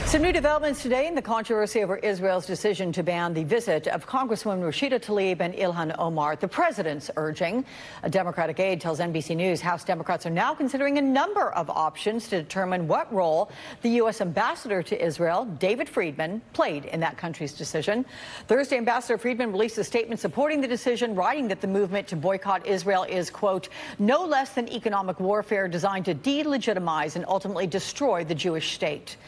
Some new developments today in the controversy over Israel's decision to ban the visit of Congresswomen Rashida Tlaib and Ilhan Omar. The president's urging. A Democratic aide tells NBC News House Democrats are now considering a number of options to determine what role the U.S. ambassador to Israel, David Friedman, played in that country's decision. Thursday, Ambassador Friedman released a statement supporting the decision, writing that the movement to boycott Israel is, quote, no less than economic warfare designed to delegitimize and ultimately destroy the Jewish state.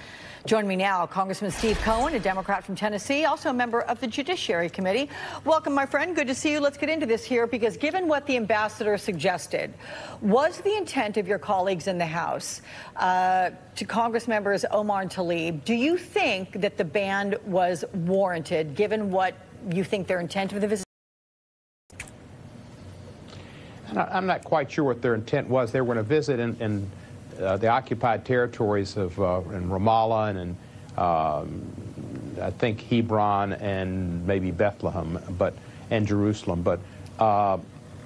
Join me now, Congressman Steve Cohen, a Democrat from Tennessee, also a member of the Judiciary Committee. Welcome, my friend. Good to see you. Let's get into this here, because given what the ambassador suggested, was the intent of your colleagues in the House to Congress members Omar and Tlaib, do you think that the ban was warranted, given what you think their intent of the visit? I'm not quite sure what their intent was. They were going to visit in the occupied territories of in Ramallah and I think Hebron and maybe Bethlehem, and Jerusalem,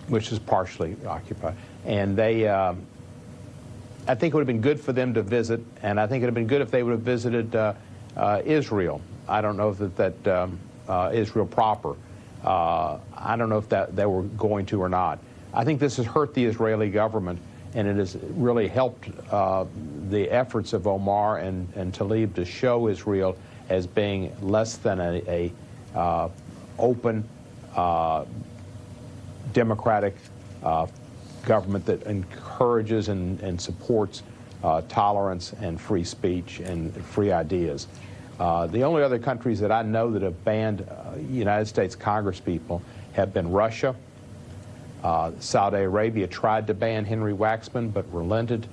which is partially occupied. And they, I think it would have been good for them to visit, and I think it would have been good if they would have visited Israel. I don't know that Israel proper. I don't know if they were going to or not. I think this has hurt the Israeli government, and it has really helped the efforts of Omar and Tlaib to show Israel as being less than a open, democratic government that encourages and supports tolerance and free speech and free ideas. The only other countries that I know that have banned United States congresspeople have been Russia. Saudi Arabia tried to ban Henry Waxman but relented,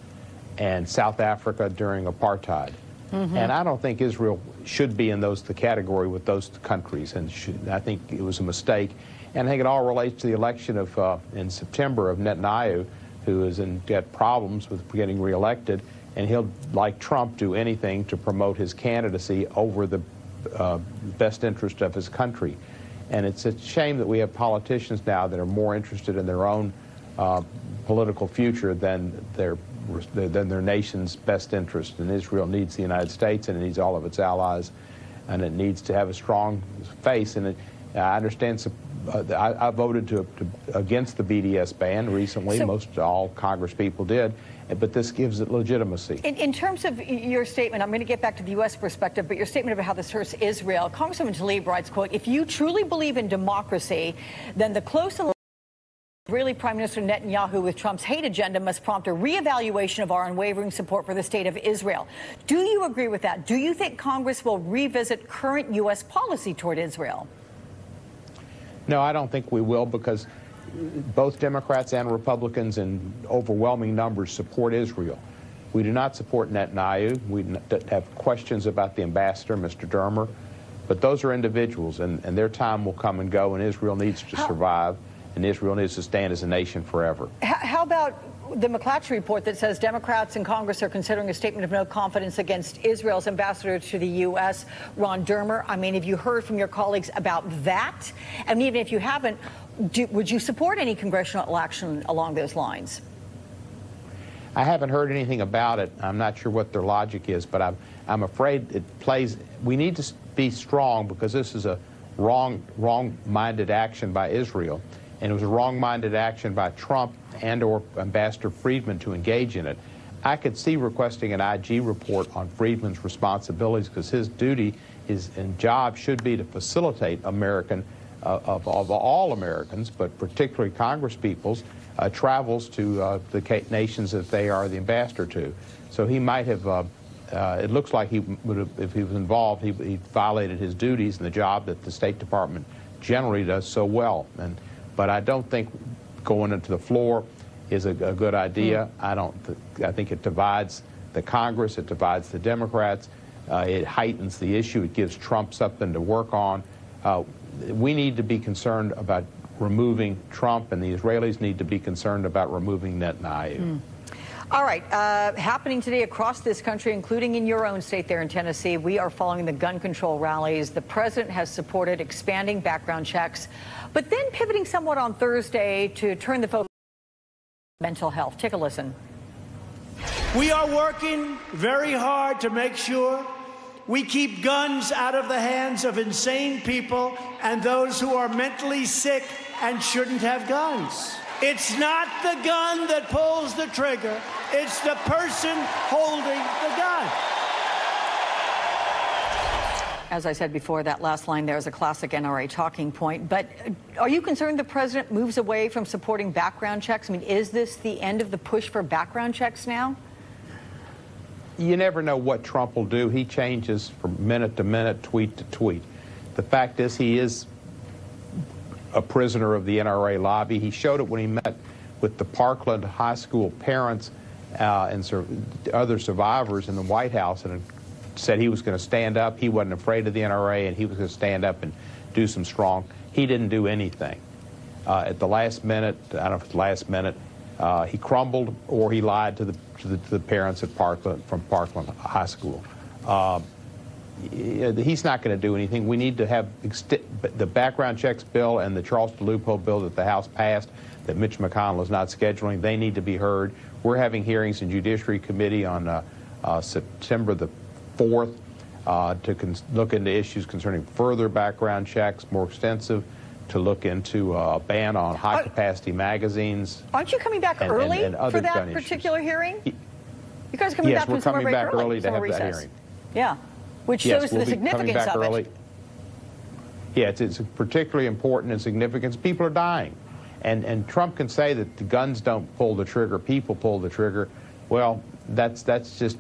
and South Africa during apartheid. And I don't think Israel should be in the category with those countries, and I think it was a mistake. And I think it all relates to the election of in September of Netanyahu, who is got problems with getting reelected, and he'll, like Trump, do anything to promote his candidacy over the best interest of his country. And it's a shame that we have politicians now that are more interested in their own political future than their nation's best interest. And Israel needs the United States, and it needs all of its allies, and it needs to have a strong face. And I understand. I voted against the BDS ban recently. So, most all Congress people did. But this gives it legitimacy. In terms of your statement, I'm going to get back to the U.S. perspective, but your statement about how this hurts Israel, Congresswoman Tlaib writes, quote, if you truly believe in democracy, then the close Israeli Prime Minister Netanyahu with Trump's hate agenda must prompt a reevaluation of our unwavering support for the state of Israel. Do you agree with that? Do you think Congress will revisit current U.S. policy toward Israel? No, I don't think we will, because both Democrats and Republicans in overwhelming numbers support Israel. We do not support Netanyahu. We have questions about the ambassador, Mr. Dermer, but those are individuals, and their time will come and go, and Israel needs to survive, and Israel needs to stand as a nation forever. How about the McClatchy report that says Democrats in Congress are considering a statement of no confidence against Israel's ambassador to the U.S., Ron Dermer? I mean, have you heard from your colleagues about that? And even if you haven't, would you support any congressional action along those lines? I haven't heard anything about it. I'm not sure what their logic is, but I'm afraid it plays. We need to be strong, because this is a wrong-minded action by Israel, and it was a wrong-minded action by Trump and/or Ambassador Friedman to engage in it. I could see requesting an IG report on Friedman's responsibilities, because his duty and job should be to facilitate of all Americans, but particularly Congresspeople's travels to the nations that they are the ambassador to. So he might have, it looks like he would have, if he was involved, he violated his duties in the job that the State Department generally does so well. But I don't think going into the floor is a good idea. I think it divides the Congress, it divides the Democrats, it heightens the issue, it gives Trump something to work on. We need to be concerned about removing Trump, and the Israelis need to be concerned about removing Netanyahu. All right, happening today across this country, including in your own state there in Tennessee, we are following the gun control rallies. The president has supported expanding background checks, but then pivoting somewhat on Thursday to turn the focus on mental health. Take a listen. We are working very hard to make sure we keep guns out of the hands of insane people and those who are mentally sick and shouldn't have guns. It's not the gun that pulls the trigger. It's the person holding the gun. As I said before, that last line there is a classic NRA talking point. But are you concerned the president moves away from supporting background checks? I mean, is this the end of the push for background checks now? You never know what Trump will do. He changes from minute to minute, tweet to tweet. The fact is he is a prisoner of the NRA lobby. He showed it when he met with the Parkland High School parents and other survivors in the White House and said he was going to stand up. He wasn't afraid of the NRA, and he was going to stand up and do some strong. He didn't do anything. At the last minute, I don't know if it's the last minute, he crumbled or he lied to the parents at Parkland, from Parkland High School. He's not going to do anything. We need to have the background checks bill and the Charleston loophole bill that the House passed that Mitch McConnell is not scheduling. They need to be heard. We're having hearings in Judiciary Committee on September the 4th to look into issues concerning further background checks, more extensive, to look into a ban on high-capacity magazines. Aren't you coming back early for that particular hearing? You guys are coming back from summer break early. Yes, we're coming back early to have that hearing. Yeah. Which shows the significance of it. Yeah, it's particularly important and significant. People are dying. And Trump can say that the guns don't pull the trigger, people pull the trigger. Well, that's just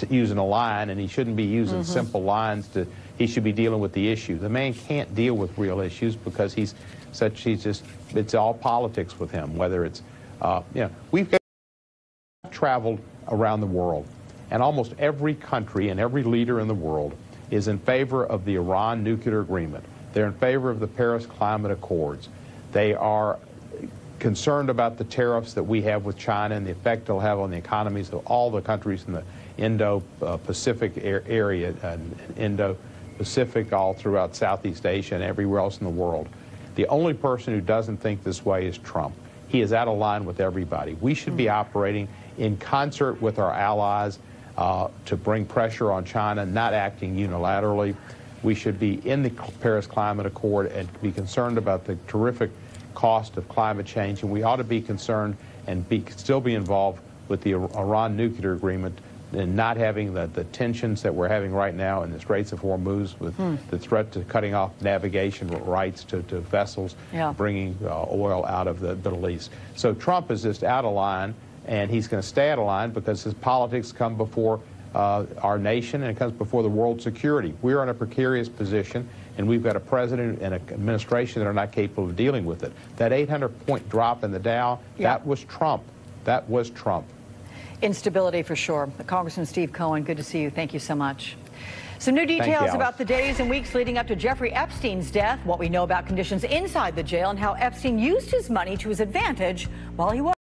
using a line, and he shouldn't be using simple lines. He should be dealing with the issue. The man can't deal with real issues because it's all politics with him, whether it's, we've traveled around the world. And almost every country and every leader in the world is in favor of the Iran nuclear agreement. They're in favor of the Paris Climate Accords. They are concerned about the tariffs that we have with China and the effect it'll have on the economies of all the countries in the Indo-Pacific area, and Indo-Pacific all throughout Southeast Asia and everywhere else in the world. The only person who doesn't think this way is Trump. He is out of line with everybody. We should be operating in concert with our allies to bring pressure on China, not acting unilaterally. We should be in the Paris Climate Accord and be concerned about the terrific cost of climate change, and we ought to be concerned and still be involved with the Iran nuclear agreement and not having the tensions that we're having right now in the Straits of Hormuz with the threat to cutting off navigation rights to vessels bringing oil out of the Middle East. So Trump is just out of line, and he's going to stay out of line because his politics come before our nation and it comes before the world's security. We're in a precarious position, and we've got a president and an administration that are not capable of dealing with it. That 800-point drop in the Dow, that was Trump. That was Trump. Instability for sure. Congressman Steve Cohen, good to see you. Thank you so much. Some new details about the days and weeks leading up to Jeffrey Epstein's death, what we know about conditions inside the jail, and how Epstein used his money to his advantage while he was